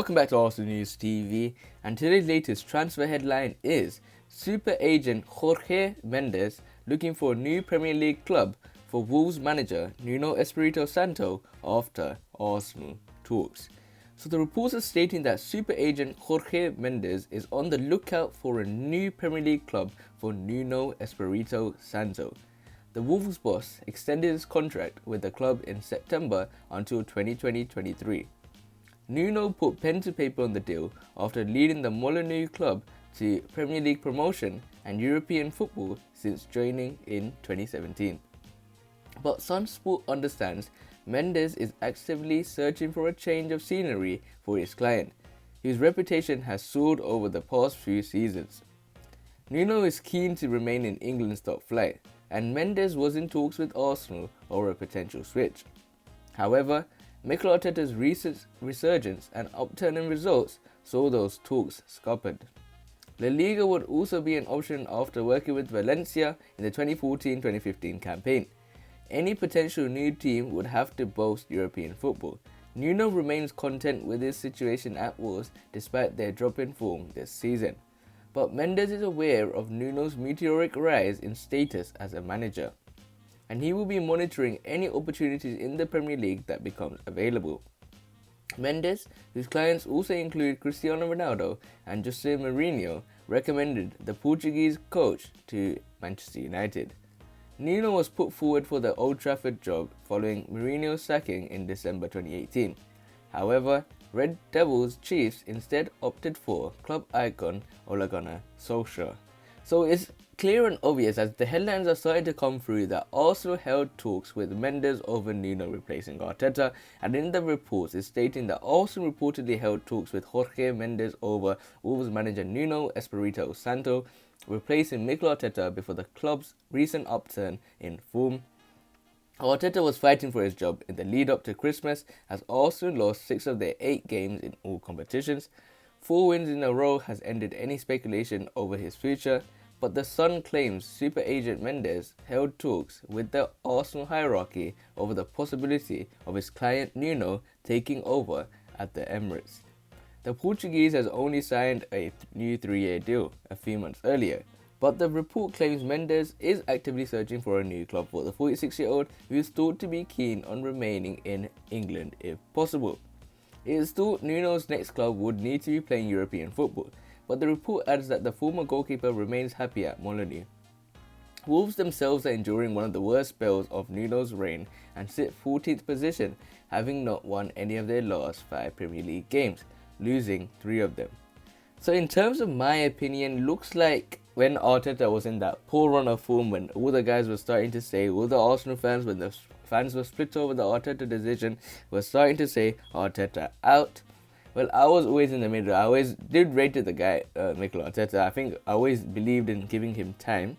Welcome back to Arsenal News TV, and today's latest transfer headline is super agent Jorge Mendes looking for a new Premier League club for Wolves manager Nuno Espirito Santo after Arsenal talks. So the reports are stating that super agent Jorge Mendes is on the lookout for a new Premier League club for Nuno Espirito Santo. The Wolves boss extended his contract with the club in September until 2023. Nuno put pen to paper on the deal after leading the Molineux club to Premier League promotion and European football since joining in 2017. But Sun Sport understands Mendes is actively searching for a change of scenery for his client, whose reputation has soared over the past few seasons. Nuno is keen to remain in England's top flight, and Mendes was in talks with Arsenal over a potential switch. However, Mikel Arteta's recent resurgence and upturn in results saw those talks scuppered. La Liga would also be an option after working with Valencia in the 2014-2015 campaign. Any potential new team would have to boast European football. Nuno remains content with his situation at Wolves despite their drop in form this season. But Mendes is aware of Nuno's meteoric rise in status as a manager, and he will be monitoring any opportunities in the Premier League that becomes available. Mendes, whose clients also include Cristiano Ronaldo and Jose Mourinho, recommended the Portuguese coach to Manchester United. Nuno was put forward for the Old Trafford job following Mourinho's sacking in December 2018. However, Red Devils Chiefs instead opted for club icon Ole Gunnar Solskjaer. So it's clear and obvious as the headlines are starting to come through that Arsenal held talks with Mendes over Nuno replacing Arteta, and in the reports it's stating that Arsenal reportedly held talks with Jorge Mendes over Wolves manager Nuno Espirito Santo replacing Mikel Arteta before the club's recent upturn in form. Arteta was fighting for his job in the lead up to Christmas as Arsenal lost 6 of their 8 games in all competitions. 4 wins in a row has ended any speculation over his future, but the Sun claims super agent Mendes held talks with the Arsenal hierarchy over the possibility of his client Nuno taking over at the Emirates. The Portuguese has only signed a new 3-year deal a few months earlier, but the report claims Mendes is actively searching for a new club for the 46-year-old, who is thought to be keen on remaining in England if possible. It is thought Nuno's next club would need to be playing European football, but the report adds that the former goalkeeper remains happy at Molineux. Wolves themselves are enduring one of the worst spells of Nuno's reign and sit 14th position, having not won any of their last 5 Premier League games, losing 3 of them. So in terms of my opinion, looks like when Arteta was in that poor run of form, when all the guys were starting to say, all the Arsenal fans, when the fans were split over the Arteta decision, were starting to say Arteta out. Well, I was always in the middle. I always did rate the guy, Mikel Arteta. I think I always believed in giving him time.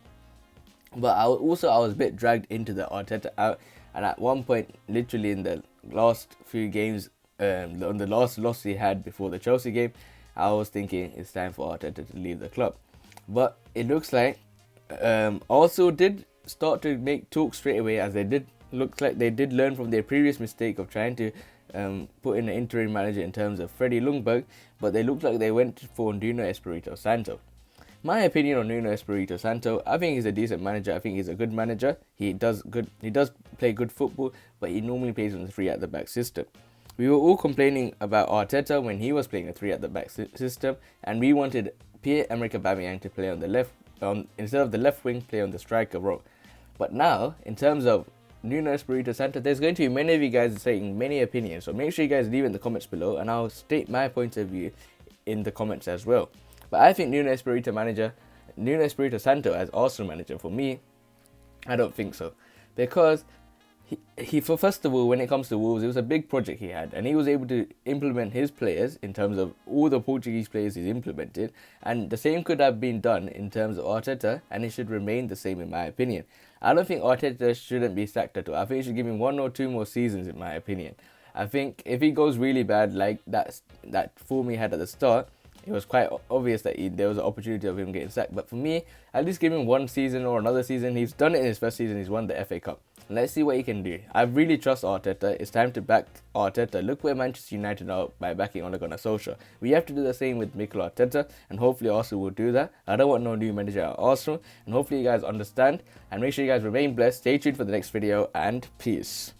But I was a bit dragged into the Arteta out. And at one point, literally in the last few games, on the last loss he had before the Chelsea game, I was thinking it's time for Arteta to leave the club. But it looks like Arsenal did start to make talks straight away, as looks like they did learn from their previous mistake of trying to put in an interim manager in terms of Freddie Ljungberg, but they looked like they went for Nuno Espirito Santo. My opinion on Nuno Espirito Santo, I think he's a decent manager. I think he's a good manager. He does play good football, but he normally plays on the 3 at the back system. We were all complaining about Arteta when he was playing a 3 at the back system, and we wanted Pierre-Emerick Aubameyang to play on the left, instead of the left wing, play on the striker role. But now, in terms of Nuno Espirito Santo, there's going to be many of you guys saying many opinions, so make sure you guys leave in the comments below, and I'll state my point of view in the comments as well. But I think Nuno Espirito Santo as Arsenal manager, for me, I don't think so, because first of all, when it comes to Wolves, it was a big project he had, and he was able to implement his players in terms of all the Portuguese players he's implemented, and the same could have been done in terms of Arteta, and it should remain the same in my opinion. I don't think Arteta shouldn't be sacked at all. I think he should give him 1 or 2 more seasons in my opinion. I think if he goes really bad like that form he had at the start, it was quite obvious that there was an opportunity of him getting sacked. But for me, at least give him one season or another season. He's done it in his first season. He's won the FA Cup. Let's see what he can do. I really trust Arteta. It's time to back Arteta. Look where Manchester United are by backing Ole Gunnar Solskjaer. We have to do the same with Mikel Arteta, and hopefully Arsenal will do that. I don't want no new manager at Arsenal, and hopefully you guys understand. And make sure you guys remain blessed. Stay tuned for the next video, and peace.